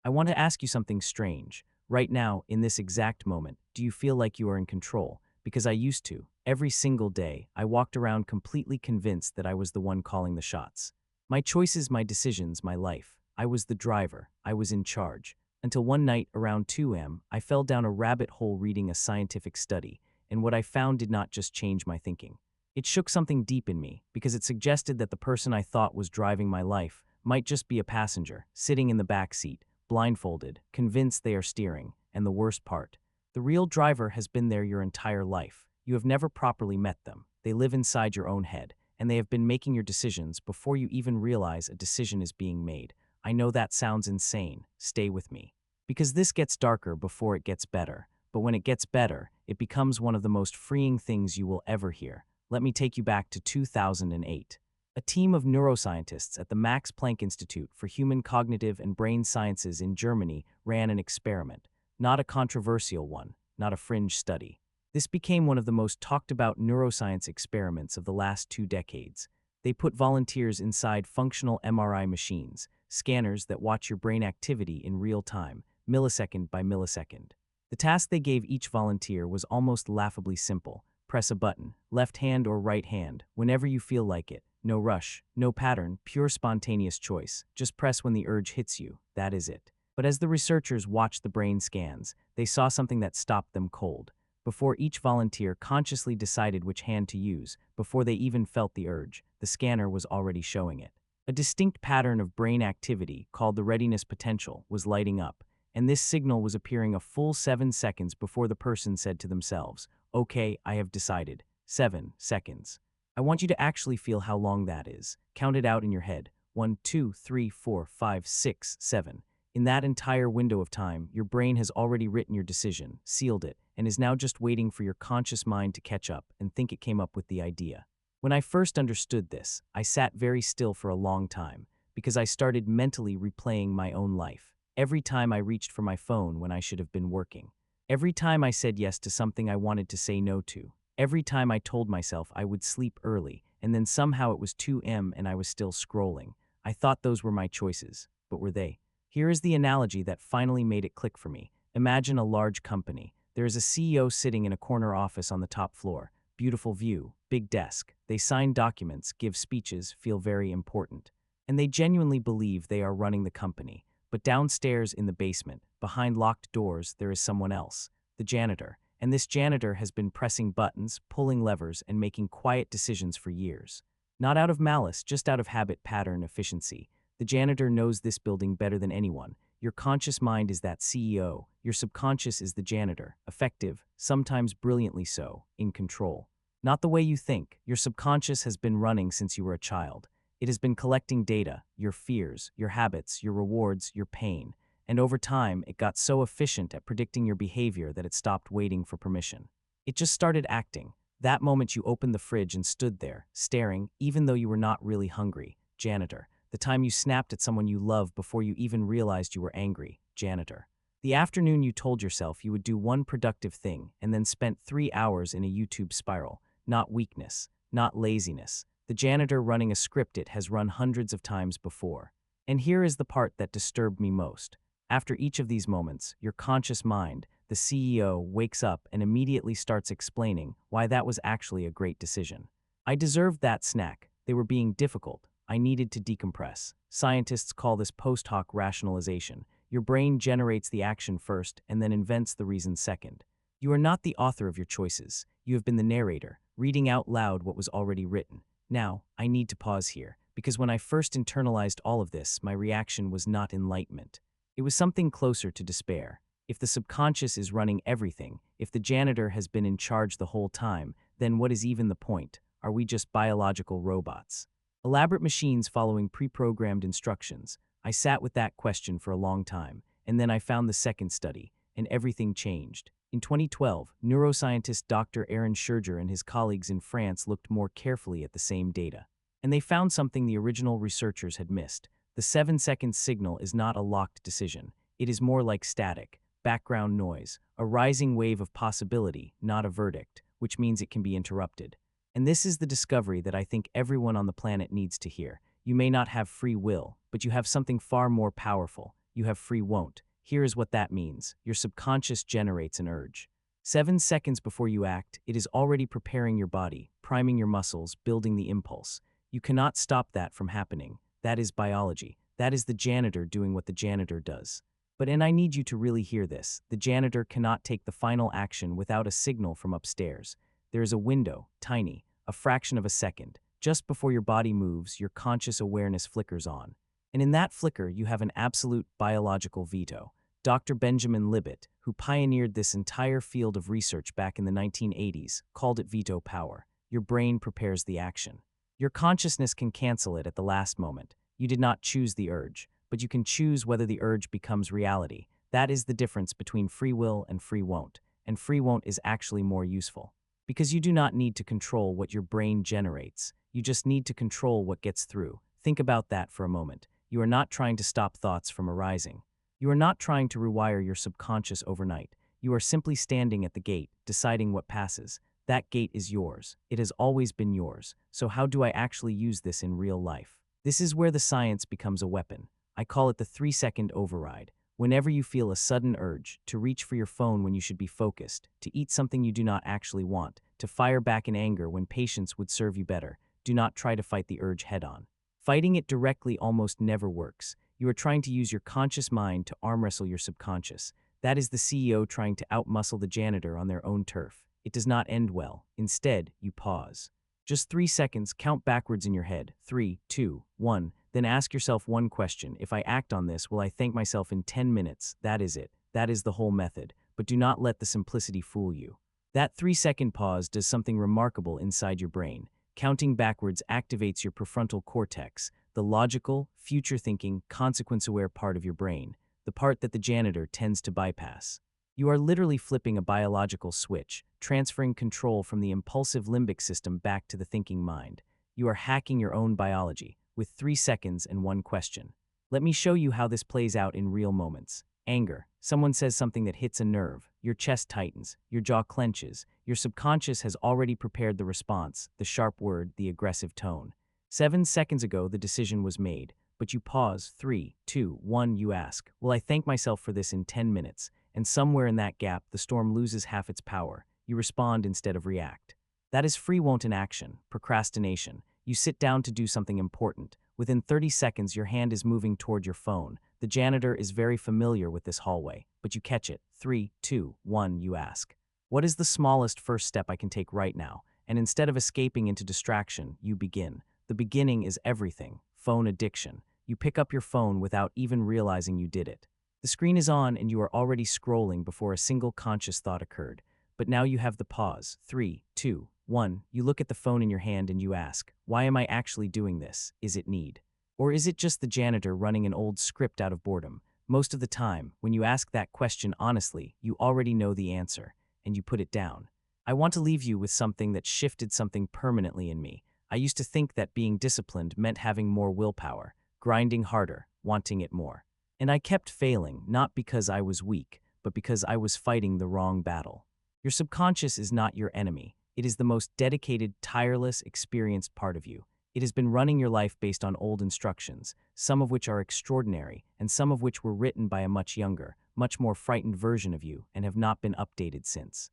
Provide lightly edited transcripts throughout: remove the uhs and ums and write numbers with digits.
I want to ask you something strange. Right now, in this exact moment, do you feel like you are in control? Because I used to. Every single day, I walked around completely convinced that I was the one calling the shots. My choices, my decisions, my life. I was the driver. I was in charge. Until one night, around 2 a.m., I fell down a rabbit hole reading a scientific study, and what I found did not just change my thinking. It shook something deep in me, because it suggested that the person I thought was driving my life might just be a passenger, sitting in the back seat, blindfolded, convinced they are steering, and the worst part, the real driver has been there your entire life. You have never properly met them. They live inside your own head, and they have been making your decisions before you even realize a decision is being made. I know that sounds insane. Stay with me. Because this gets darker before it gets better, but when it gets better, it becomes one of the most freeing things you will ever hear. Let me take you back to 2008. A team of neuroscientists at the Max Planck Institute for Human Cognitive and Brain Sciences in Germany ran an experiment, not a controversial one, not a fringe study. This became one of the most talked about neuroscience experiments of the last 2 decades. They put volunteers inside functional MRI machines, scanners that watch your brain activity in real time, millisecond by millisecond. The task they gave each volunteer was almost laughably simple. Press a button, left hand or right hand, whenever you feel like it. No rush, no pattern, pure spontaneous choice. Just press when the urge hits you. That is it. But as the researchers watched the brain scans, they saw something that stopped them cold. Before each volunteer consciously decided which hand to use, before they even felt the urge, the scanner was already showing it. A distinct pattern of brain activity, called the readiness potential, was lighting up, and this signal was appearing a full 7 seconds before the person said to themselves, "Okay, I have decided." 7 seconds. I want you to actually feel how long that is. Count it out in your head. 1, 2, 3, 4, 5, 6, 7. In that entire window of time, your brain has already written your decision, sealed it, and is now just waiting for your conscious mind to catch up and think it came up with the idea. When I first understood this, I sat very still for a long time, because I started mentally replaying my own life. Every time I reached for my phone when I should have been working. Every time I said yes to something I wanted to say no to. Every time I told myself I would sleep early, and then somehow it was 2 a.m. and I was still scrolling. I thought those were my choices, but were they? Here is the analogy that finally made it click for me. Imagine a large company. There is a CEO sitting in a corner office on the top floor. Beautiful view, big desk. They sign documents, give speeches, feel very important. And they genuinely believe they are running the company. But downstairs in the basement, behind locked doors, there is someone else, the janitor. And this janitor has been pressing buttons, pulling levers, and making quiet decisions for years. Not out of malice, just out of habit, pattern, efficiency. The janitor knows this building better than anyone. Your conscious mind is that CEO. Your subconscious is the janitor, effective, sometimes brilliantly so, in control. Not the way you think. Your subconscious has been running since you were a child. It has been collecting data, your fears, your habits, your rewards, your pain. And over time, it got so efficient at predicting your behavior that it stopped waiting for permission. It just started acting. That moment you opened the fridge and stood there, staring, even though you were not really hungry, janitor. The time you snapped at someone you love before you even realized you were angry, janitor. The afternoon you told yourself you would do one productive thing and then spent 3 hours in a YouTube spiral. Not weakness, not laziness. The janitor running a script it has run hundreds of times before. And here is the part that disturbed me most. After each of these moments, your conscious mind, the CEO, wakes up and immediately starts explaining why that was actually a great decision. I deserved that snack. They were being difficult. I needed to decompress. Scientists call this post hoc rationalization. Your brain generates the action first and then invents the reason second. You are not the author of your choices. You have been the narrator, reading out loud what was already written. Now, I need to pause here, because when I first internalized all of this, my reaction was not enlightenment. It was something closer to despair. If the subconscious is running everything, if the janitor has been in charge the whole time, then what is even the point? Are we just biological robots? Elaborate machines following pre-programmed instructions. I sat with that question for a long time, and then I found the second study, and everything changed. In 2012, neuroscientist Dr. Aaron Scherger and his colleagues in France looked more carefully at the same data. And they found something the original researchers had missed. The 7-second signal is not a locked decision. It is more like static, background noise, a rising wave of possibility, not a verdict, which means it can be interrupted. And this is the discovery that I think everyone on the planet needs to hear. You may not have free will, but you have something far more powerful. you have free won't. Here is what that means. Your subconscious generates an urge. 7 seconds before you act, it is already preparing your body, priming your muscles, building the impulse. You cannot stop that from happening. That is biology. That is the janitor doing what the janitor does. And I need you to really hear this, the janitor cannot take the final action without a signal from upstairs. There is a window, tiny, a fraction of a second. Just before your body moves, your conscious awareness flickers on. And in that flicker, you have an absolute biological veto. Dr. Benjamin Libet, who pioneered this entire field of research back in the 1980s, called it veto power. Your brain prepares the action. Your consciousness can cancel it at the last moment. You did not choose the urge, but you can choose whether the urge becomes reality. That is the difference between free will and free won't. And free won't is actually more useful. Because you do not need to control what your brain generates. You just need to control what gets through. Think about that for a moment. You are not trying to stop thoughts from arising. You are not trying to rewire your subconscious overnight. You are simply standing at the gate, deciding what passes. That gate is yours. It has always been yours. So how do I actually use this in real life? This is where the science becomes a weapon. I call it the 3-second override. Whenever you feel a sudden urge to reach for your phone when you should be focused, to eat something you do not actually want, to fire back in anger when patience would serve you better, do not try to fight the urge head-on. Fighting it directly almost never works. You are trying to use your conscious mind to arm wrestle your subconscious. That is the CEO trying to outmuscle the janitor on their own turf. It does not end well. Instead, you pause. Just 3 seconds, count backwards in your head. 3, 2, 1. Then ask yourself one question. If I act on this, will I thank myself in 10 minutes? That is it. That is the whole method. But do not let the simplicity fool you. That 3-second pause does something remarkable inside your brain. Counting backwards activates your prefrontal cortex, the logical, future-thinking, consequence-aware part of your brain, the part that the janitor tends to bypass. You are literally flipping a biological switch, transferring control from the impulsive limbic system back to the thinking mind. You are hacking your own biology, with 3 seconds and one question. Let me show you how this plays out in real moments. Anger. Someone says something that hits a nerve. Your chest tightens. Your jaw clenches. Your subconscious has already prepared the response, the sharp word, the aggressive tone. 7 seconds ago, the decision was made. But you pause. 3, 2, 1, you ask, will I thank myself for this in 10 minutes? And somewhere in that gap, the storm loses half its power. You respond instead of react. That is free won't in action, procrastination. You sit down to do something important. Within 30 seconds, your hand is moving toward your phone. The janitor is very familiar with this hallway, but you catch it. 3, 2, 1, you ask. What is the smallest first step I can take right now? And instead of escaping into distraction, you begin. The beginning is everything. Phone addiction. You pick up your phone without even realizing you did it. The screen is on and you are already scrolling before a single conscious thought occurred. But now you have the pause. 3, 2, 1. You look at the phone in your hand and you ask, why am I actually doing this? Is it need? Or is it just the janitor running an old script out of boredom? Most of the time, when you ask that question honestly, you already know the answer, and you put it down. I want to leave you with something that shifted something permanently in me. I used to think that being disciplined meant having more willpower, grinding harder, wanting it more. And I kept failing, not because I was weak, but because I was fighting the wrong battle. Your subconscious is not your enemy. It is the most dedicated, tireless, experienced part of you. It has been running your life based on old instructions, some of which are extraordinary, and some of which were written by a much younger, much more frightened version of you and have not been updated since.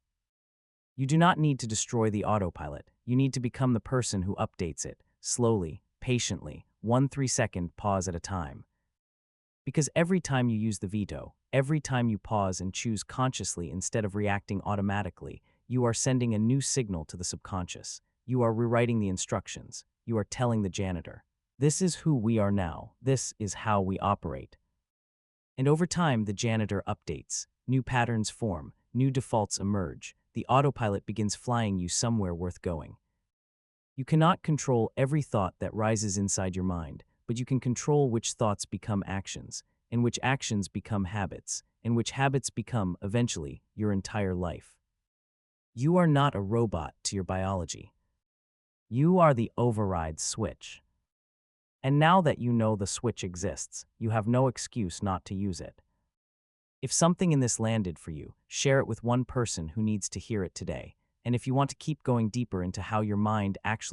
You do not need to destroy the autopilot. You need to become the person who updates it, slowly, patiently, 1 3-second pause at a time. Because every time you use the veto, every time you pause and choose consciously instead of reacting automatically, you are sending a new signal to the subconscious. You are rewriting the instructions. You are telling the janitor, this is who we are now. This is how we operate. And over time, the janitor updates. New patterns form. New defaults emerge. The autopilot begins flying you somewhere worth going. You cannot control every thought that rises inside your mind, but you can control which thoughts become actions, and which actions become habits, and which habits become, eventually, your entire life. You are not a robot to your biology. You are the override switch. And now that you know the switch exists, you have no excuse not to use it. If something in this landed for you, share it with one person who needs to hear it today. And if you want to keep going deeper into how your mind actually